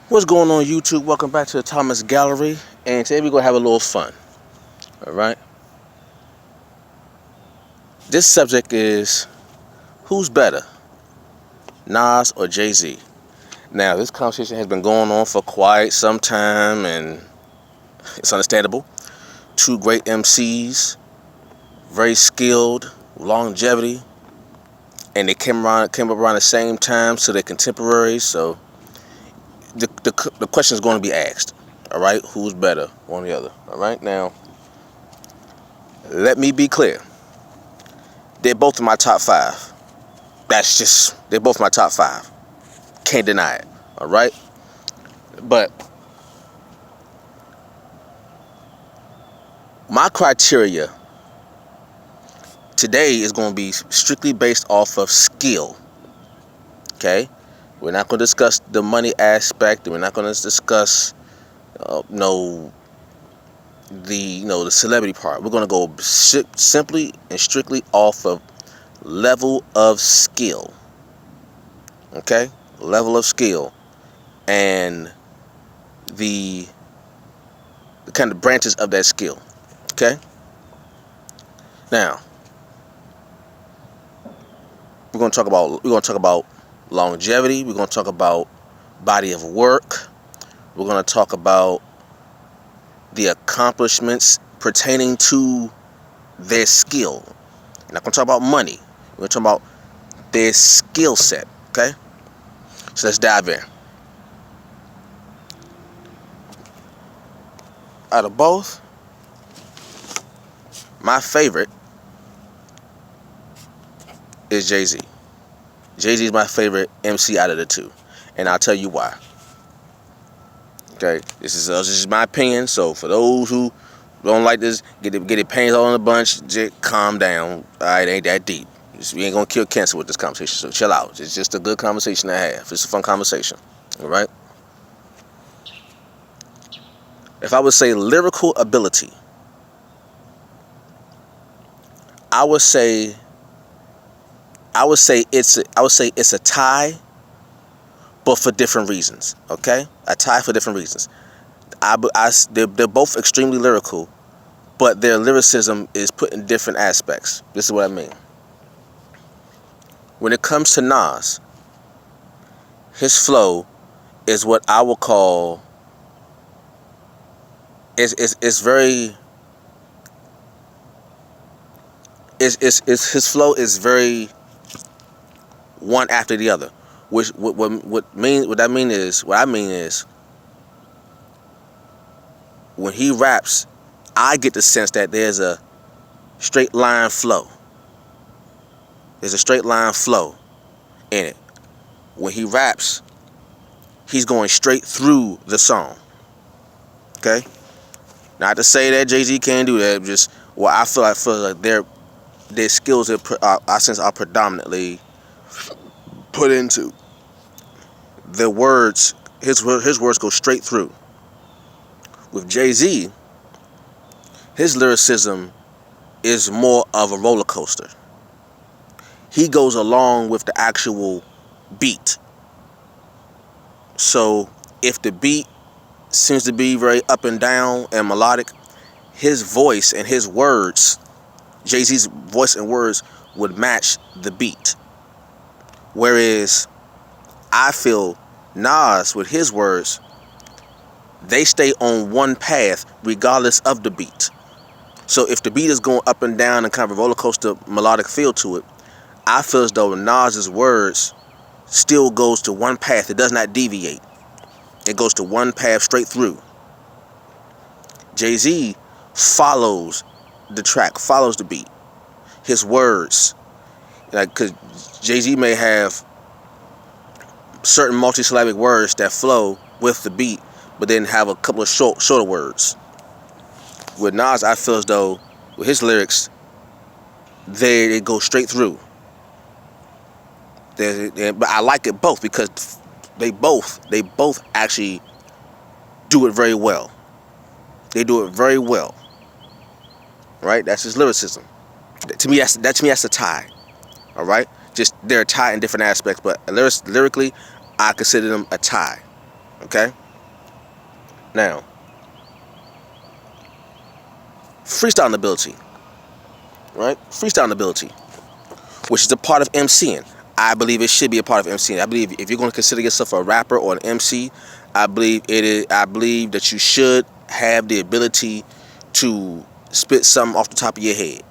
What's going on, YouTube? Welcome back to the Thomas Gallery, and today we're gonna have a little fun. All right. This subject is who's better, Nas or Jay Z? Now, this conversation has been going on for quite some time, and it's understandable. Two great MCs, very skilled, longevity, and they came up around the same time, so they're contemporaries. So the question is going to be asked. All right, who's better, one or the other? All right, now let me be clear. They're both in my top five. They're both my top five. Can't deny it. All right? But my criteria today is going to be strictly based off of skill. Okay? We're not going to discuss the money aspect. We're not going to discuss, the celebrity part. We're going to go simply and strictly off of level of skill. Okay? Level of skill. And the kind of branches of that skill. Okay? Now, we're going to talk about longevity. We're going to talk about body of work. We're going to talk about the accomplishments pertaining to their skill. We're not going to talk about money. We're going to talk about their skill set. Okay? So let's dive in. Out of both, my favorite is Jay Z. Jay Z is my favorite MC out of the two, and I'll tell you why. Okay, this is just my opinion. So for those who don't like this, get their pains all in a bunch, just calm down. All right, ain't that deep. We ain't gonna kill cancer with this conversation, so chill out. It's just a good conversation to have. It's a fun conversation. All right. If I would say lyrical ability, I would say it's a tie, but for different reasons. Okay, a tie for different reasons. They're both extremely lyrical, but their lyricism is put in different aspects. This is what I mean. When it comes to Nas, his flow is what I will call is very his flow is very one after the other. What I mean is when he raps, I get the sense that there's a straight line flow. There's a straight line flow in it. When he raps, he's going straight through the song. Okay? Not to say that Jay Z can't do that. Just I feel like their skills are predominantly put into the words. His words go straight through. With Jay Z, his lyricism is more of a roller coaster. He goes along with the actual beat. So if the beat seems to be very up and down and melodic, his voice and his words, Jay-Z's voice and words would match the beat. Whereas I feel Nas, with his words, they stay on one path regardless of the beat. So if the beat is going up and down and kind of a roller coaster melodic feel to it, I feel as though Nas's words still goes to one path. It does not deviate. It goes to one path straight through. Jay-Z follows the track, follows the beat. His words, because Jay-Z may have certain multisyllabic words that flow with the beat, but then have a couple of shorter words. With Nas, I feel as though with his lyrics, they go straight through. But I like it both because they both actually do it very well. They do it very well. Right? That's his lyricism. To me, that's a tie. All right? Just they're a tie in different aspects, but lyrically, I consider them a tie. Okay? Now, freestyling ability, right? Freestyling ability, which is a part of MCing. I believe it should be a part of MCing. I believe if you're going to consider yourself a rapper or an MC, I believe it is. I believe that you should have the ability to spit something off the top of your head.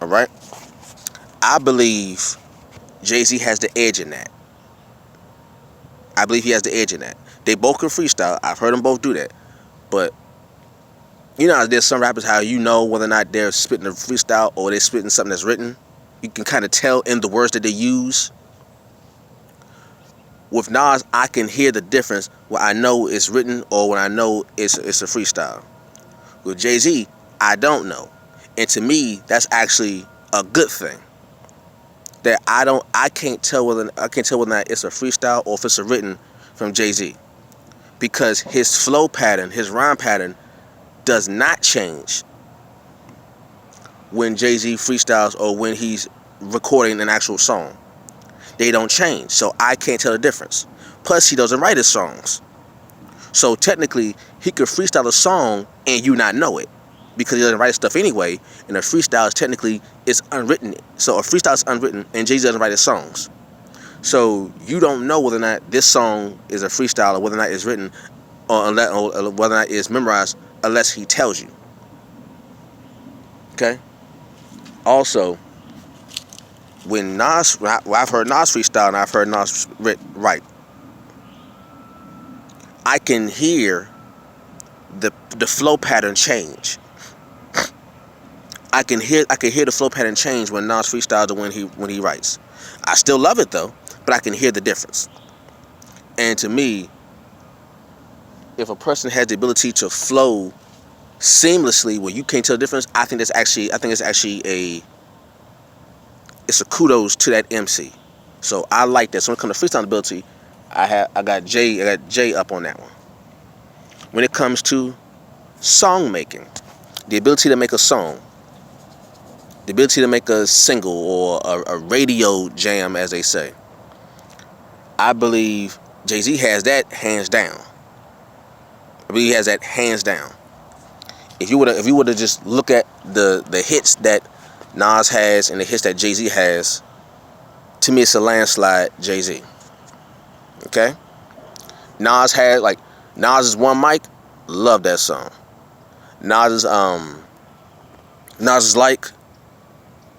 All right. I believe Jay Z has the edge in that. I believe he has the edge in that. They both can freestyle. I've heard them both do that. But you know, there's some rappers how you know whether or not they're spitting a freestyle or they're spitting something that's written. You can kind of tell in the words that they use. With Nas, I can hear the difference when I know it's written or when I know it's a freestyle. With Jay Z, I don't know, and to me, that's actually a good thing. That I can't tell whether or not it's a freestyle or if it's a written from Jay Z, because his flow pattern, his rhyme pattern, does not change when Jay Z freestyles or when he's recording an actual song. They don't change, so I can't tell the difference. Plus, he doesn't write his songs, so technically, he could freestyle a song and you not know it because he doesn't write stuff anyway. And a freestyle is technically it's unwritten. So a freestyle is unwritten, and Jay Z doesn't write his songs, so you don't know whether or not this song is a freestyle or whether or not it's written or whether or not it's memorized unless he tells you. Okay. Also, when Nas, I've heard Nas freestyle and I've heard Nas write, I can hear the flow pattern change. I can hear the flow pattern change when Nas freestyles or when he writes. I still love it though, but I can hear the difference. And to me, if a person has the ability to flow seamlessly where you can't tell the difference, I think it's actually a kudos to that MC. So I like that. So when it comes to freestyle ability, I got Jay up on that one. When it comes to song making, the ability to make a song, the ability to make a single or a radio jam, as they say, I believe Jay Z has that hands down. I believe he has that hands down. If you were to just look at the hits that Nas has and the hits that Jay Z has, to me it's a landslide Jay Z. Okay? Nas's One Mic, love that song. Nas's Like,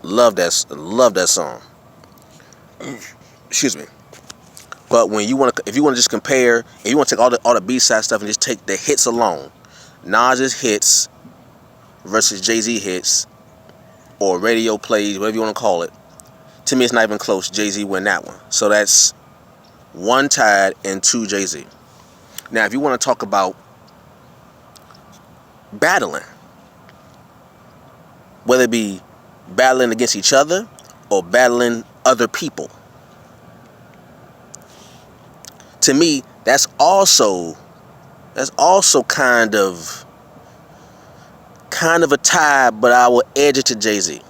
love that song. Excuse me. But if you want to just compare, if you want to take all the B-side stuff and just take the hits alone, Nas's hits versus Jay Z hits or radio plays, whatever you want to call it, to me it's not even close. Jay Z win that one. So that's 1 tied and 2 Jay Z. Now, if you want to talk about battling, whether it be battling against each other or battling other people, to me, that's also kind of a tie, but I will edge it to Jay Z.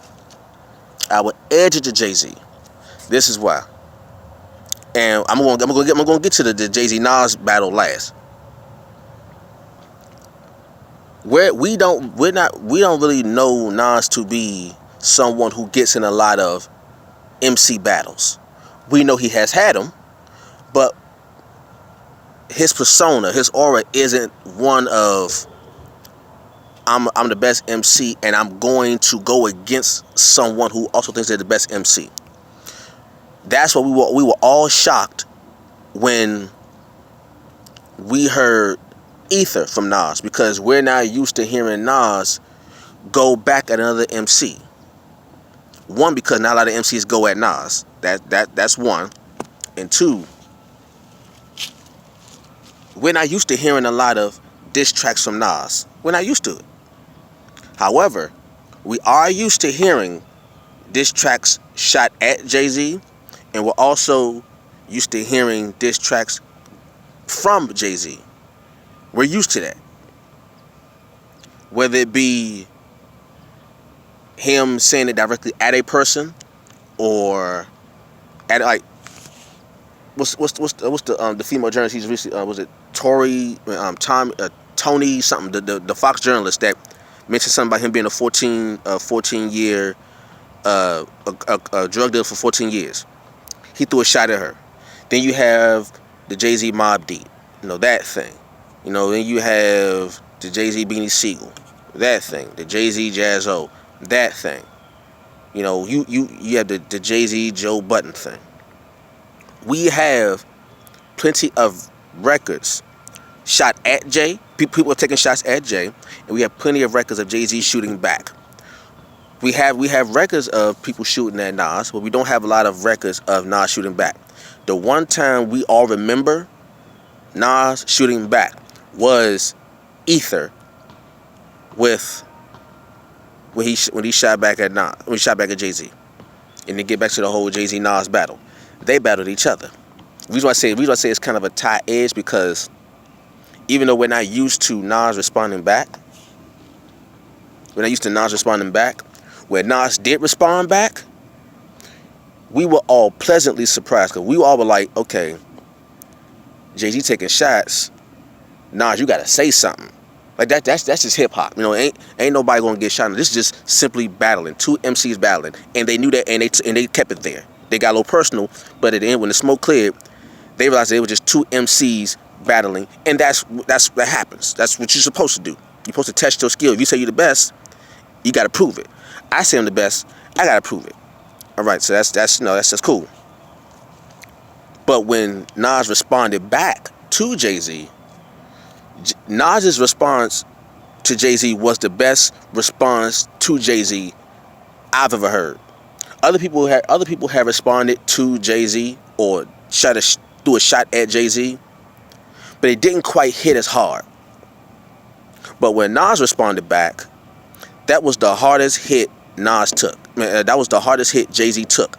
This is why. And I'm gonna get to the Jay Z Nas battle last. We don't really know Nas to be someone who gets in a lot of MC battles. We know he has had them, but his persona, his aura isn't one of I'm the best MC and I'm going to go against someone who also thinks they're the best MC. That's what we were all shocked when we heard Ether from Nas, because we're now used to hearing Nas go back at another MC. One, because not a lot of MCs go at Nas. That's one. And two, we're not used to hearing a lot of diss tracks from Nas. We're not used to it. However, we are used to hearing diss tracks shot at Jay-Z, and we're also used to hearing diss tracks from Jay-Z. We're used to that. Whether it be him saying it directly at a person or at the female journalist he's recently was it Tony something, the Fox journalist that mentioned something about him being a 14 year a drug dealer for 14 years. He threw a shot at her. Then you have the Jay Z Mobb Deep, that thing. Then you have the Jay Z Beanie Siegel, that thing. The Jay Z Jazzo, that thing. You have the Jay Z Joe Budden thing. We have plenty of records shot at Jay. People are taking shots at Jay, and we have plenty of records of Jay Z shooting back. We have records of people shooting at Nas, but we don't have a lot of records of Nas shooting back. The one time we all remember Nas shooting back was Ether when he shot back at Nas, when he shot back at Jay Z, and then get back to the whole Jay Z Nas battle. They battled each other. The reason why I say it's kind of a tie edge because even though we're not used to Nas responding back, where Nas did respond back, we were all pleasantly surprised because we all were like, okay, Jay Z taking shots, Nas, you gotta say something. Like that's just hip hop. Ain't nobody gonna get shot. This is just simply battling, two MCs battling, and they knew that, and they kept it there. They got a little personal, but at the end, when the smoke cleared, they realized they were just two MCs battling, and that happens. That's what you're supposed to do. You're supposed to test your skill. If you say you're the best, you gotta prove it. I say I'm the best, I gotta prove it. All right, so that's just cool. But when Nas responded back to Jay Z, Nas's response to Jay Z was the best response to Jay Z I've ever heard. Other people have responded to Jay Z or threw a shot at Jay Z, but it didn't quite hit as hard. But when Nas responded back, that was the hardest hit Nas took. That was the hardest hit Jay Z took.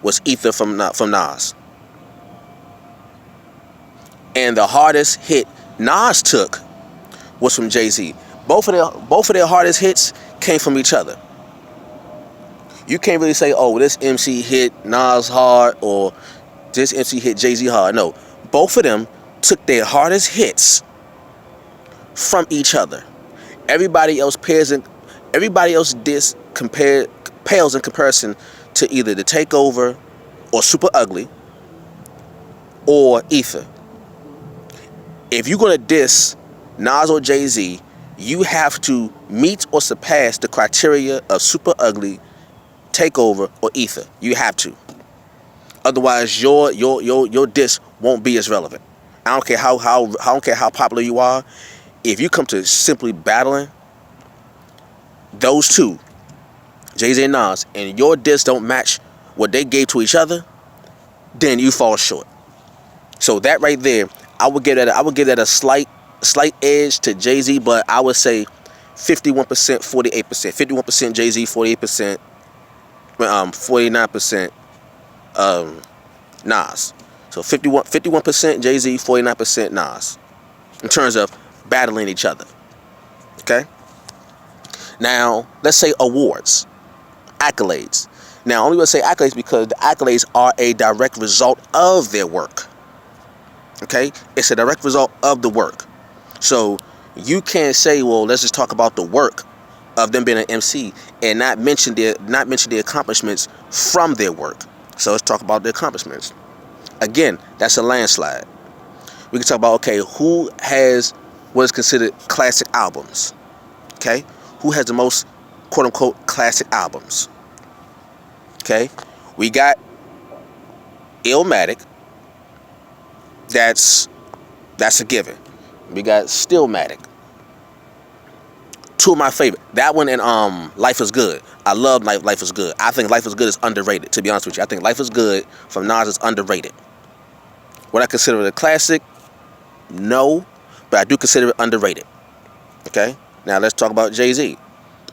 Was Ether from Nas, and the hardest hit Nas took was from Jay Z. Both of their hardest hits came from each other. You can't really say, oh, this MC hit Nas hard or this MC hit Jay Z hard. No, both of them took their hardest hits from each other. Everybody else pales in comparison to either The Takeover or Super Ugly or Ether. If you're gonna diss Nas or Jay Z, you have to meet or surpass the criteria of Super Ugly, Takeover, or Ether. You have to. Otherwise, your diss won't be as relevant. I don't care how popular you are. If you come to simply battling those two, Jay Z and Nas, and your diss don't match what they gave to each other, then you fall short. So that right there, I would give that a slight edge to Jay Z, but I would say 51%, 48%. 51% Jay Z, 48%, 49% Nas. So 51% Jay Z, 49% Nas, in terms of battling each other. Okay. Now let's say awards, accolades. Now, only want to say accolades because the accolades are a direct result of their work. Okay? It's a direct result of the work. So you can't say, well, let's just talk about the work of them being an MC and not mention the accomplishments from their work. So let's talk about the accomplishments. Again, that's a landslide. We can talk about, okay, who has what is considered classic albums? Okay? Who has the most quote-unquote classic albums? Okay? We got Illmatic. That's a given. We got Stillmatic. Two of my favorite. That one and Life is Good. I love Life is Good. I think Life is Good is underrated, to be honest with you. I think Life is Good from Nas is underrated. Would I consider it a classic? No, but I do consider it underrated. Okay? Now let's talk about Jay Z.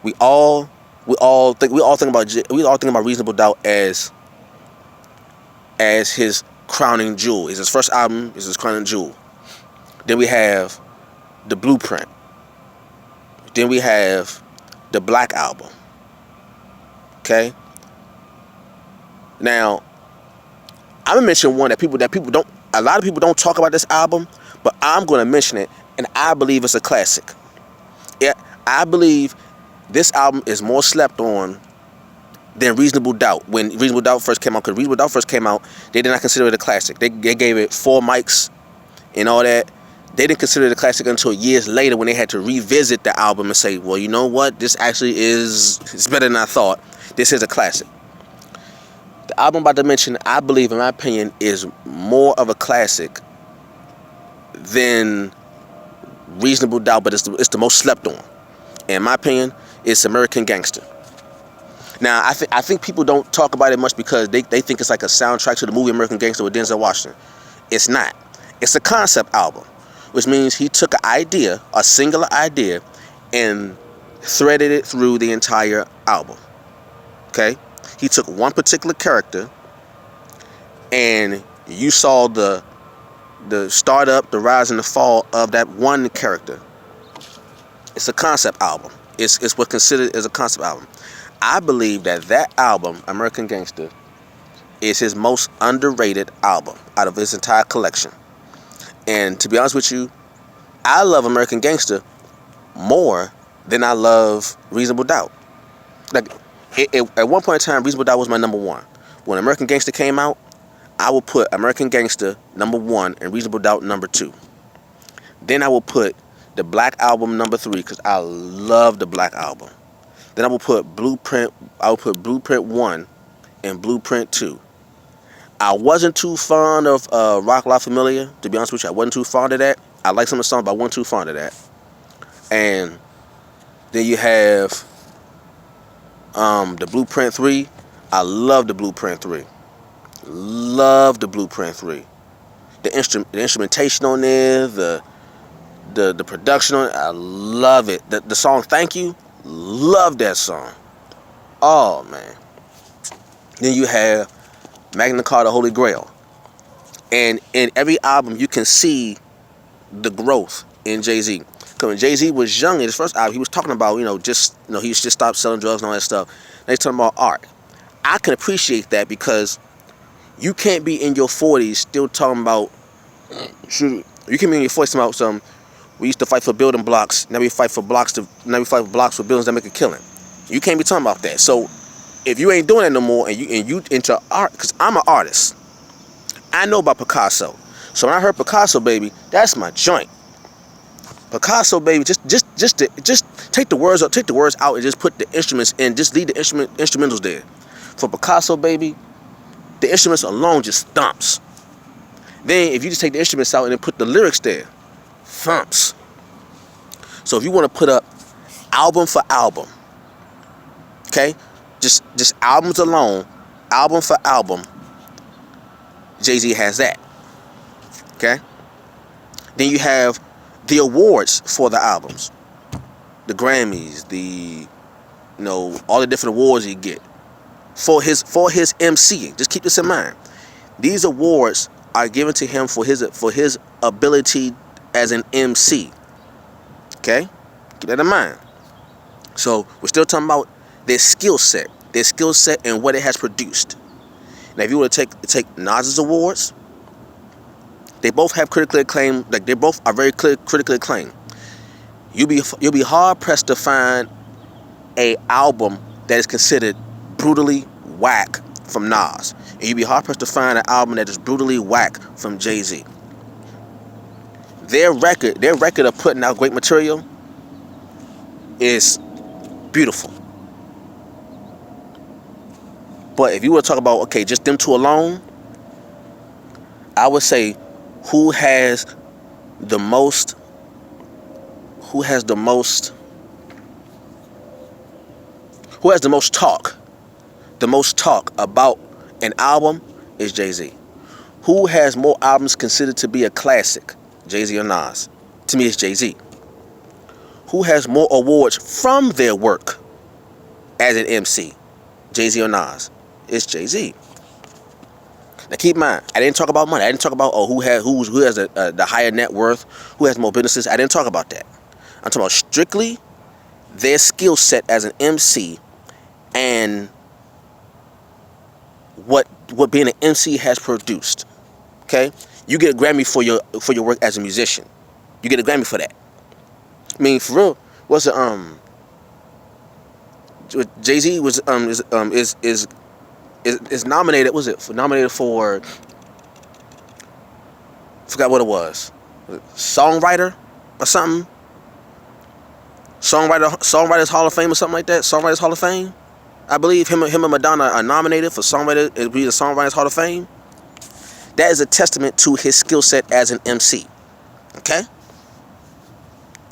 We all think about Reasonable Doubt as his crowning jewel. It's his first album. It's his crowning jewel. Then we have The Blueprint. Then we have the Black Album. Okay? Now, I'm gonna mention one that people don't. A lot of people don't talk about this album, but I'm gonna mention it, and I believe it's a classic. Yeah, I believe this album is more slept on than Reasonable Doubt. When Reasonable Doubt first came out, because Reasonable Doubt first came out, they did not consider it a classic. They gave it 4 mics and all that. They didn't consider it a classic until years later when they had to revisit the album and say, well, you know what? This actually it's better than I thought. This is a classic. The album I'm about to mention, I believe, in my opinion, is more of a classic than Reasonable Doubt, but it's the most slept on. In my opinion, it's American Gangster. Now, I think people don't talk about it much because they think it's like a soundtrack to the movie American Gangster with Denzel Washington. It's not. It's a concept album, which means he took an idea, a singular idea, and threaded it through the entire album. Okay? He took one particular character, and you saw the startup, the rise and the fall of that one character. It's a concept album. It's what's considered as a concept album. I believe that album, American Gangster, is his most underrated album out of his entire collection. And to be honest with you, I love American Gangster more than I love Reasonable Doubt. Like, at one point in time, Reasonable Doubt was my number one. When American Gangster came out, I would put American Gangster number 1 and Reasonable Doubt number 2. Then I will put the Black Album number 3 because I love the Black Album. Then I will put Blueprint 1 and Blueprint 2. I wasn't too fond of Rock La Familia, to be honest with you. I wasn't too fond of that. I like some of the songs, but I wasn't too fond of that. And then you have the Blueprint 3. I love the Blueprint 3. Love the Blueprint 3. The instrumentation on there, the production on it, I love it. The song Thank You, love that song. Oh, man. Then you have Magna Carta Holy Grail. And in every album, you can see the growth in Jay Z. Because when Jay Z was young in his first album, he was talking about, he just stopped selling drugs and all that stuff. Now he's talking about art. I can appreciate that because you can't be in your 40s still talking about, you can't be in your 40s talking about some, we used to fight for building blocks, now we fight for blocks for buildings that make a killing. You can't be talking about that. So if you ain't doing that no more and you into art, because I'm an artist, I know about Picasso. So when I heard Picasso, baby, that's my joint. Picasso, baby, just take the words out, and just put the instruments in, just leave the instrumentals there. For Picasso, baby, the instruments alone just thumps. Then if you just take the instruments out and then put the lyrics there, thumps. So if you want to put up album for album, okay, just albums alone, album for album, Jay Z has that. Okay. Then you have the awards for the albums, the Grammys, all the different awards you get for his MCing. Just keep this in mind. These awards are given to him for his ability as an MC. Okay, keep that in mind. So we're still talking about their skill set and what it has produced. Now, if you were to take Nas's awards, they both have critically acclaimed. Like, they both are very critically acclaimed. You'll be hard pressed to find a album that is considered brutally whack from Nas, and you'll be hard pressed to find an album that is brutally whack from Jay Z. Their record of putting out great material is beautiful. But if you were to talk about, okay, just them two alone, I would say who has the most talk about an album is Jay Z. Who has more albums considered to be a classic, Jay Z or Nas? To me, it's Jay Z. Who has more awards from their work as an MC, Jay Z or Nas? It's Jay Z. Now keep in mind, I didn't talk about money. I didn't talk about who has the higher net worth, who has more businesses. I didn't talk about that. I'm talking about strictly their skill set as an MC and what what being an MC has produced. Okay, you get a Grammy for your work as a musician. You get a Grammy for that. I mean, for real, what's it? Jay Z was is nominated. Was it nominated for? Forgot what it was. Songwriter or something. Songwriters Hall of Fame or something like that. Songwriters Hall of Fame. I believe him and Madonna are nominated for songwriter. It'll be the Songwriters Hall of Fame. That is a testament to his skill set as an MC. Okay?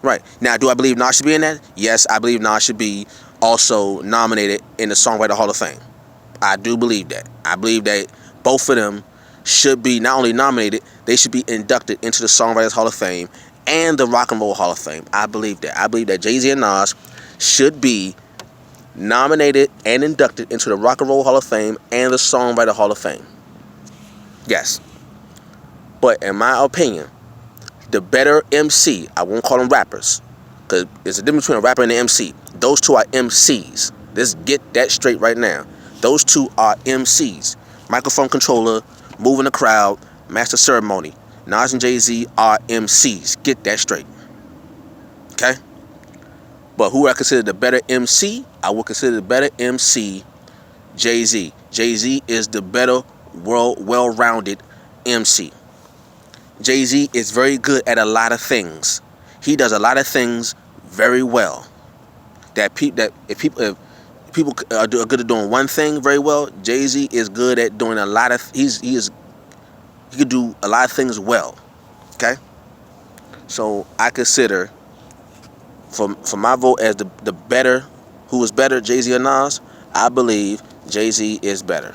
Right. Now, do I believe Nas should be in that? Yes, I believe Nas should be also nominated in the Songwriter Hall of Fame. I do believe that. I believe that both of them should be not only nominated, they should be inducted into the Songwriters Hall of Fame and the Rock and Roll Hall of Fame. I believe that. I believe that Jay-Z and Nas should be nominated and inducted into the Rock and Roll Hall of Fame and the Songwriter Hall of Fame. Yes. But in my opinion, the better MC, I won't call them rappers, because there's a difference between a rapper and an MC. Those two are MCs. Let's get that straight right now. Those two are MCs. Microphone controller, moving the crowd, master ceremony. Nas and Jay-Z are MCs. Get that straight. Okay? But who I consider the better MC? I would consider the better MC Jay-Z. Jay-Z is the better well-rounded MC. Jay-Z is very good at a lot of things. He does a lot of things very well. If people are good at doing one thing very well, Jay-Z is good at doing a lot of. He could do a lot of things well. Okay, so I consider for my vote as the better, who is better, Jay-Z or Nas. I believe Jay-Z is better.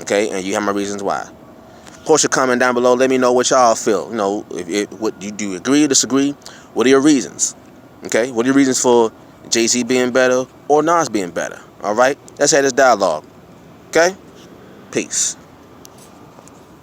Okay, and you have my reasons why. Post your comment down below. Let me know what y'all feel. You know, what do you agree or disagree? What are your reasons? Okay, what are your reasons for Jay-Z being better or Nas being better? All right, let's have this dialogue. Okay, peace.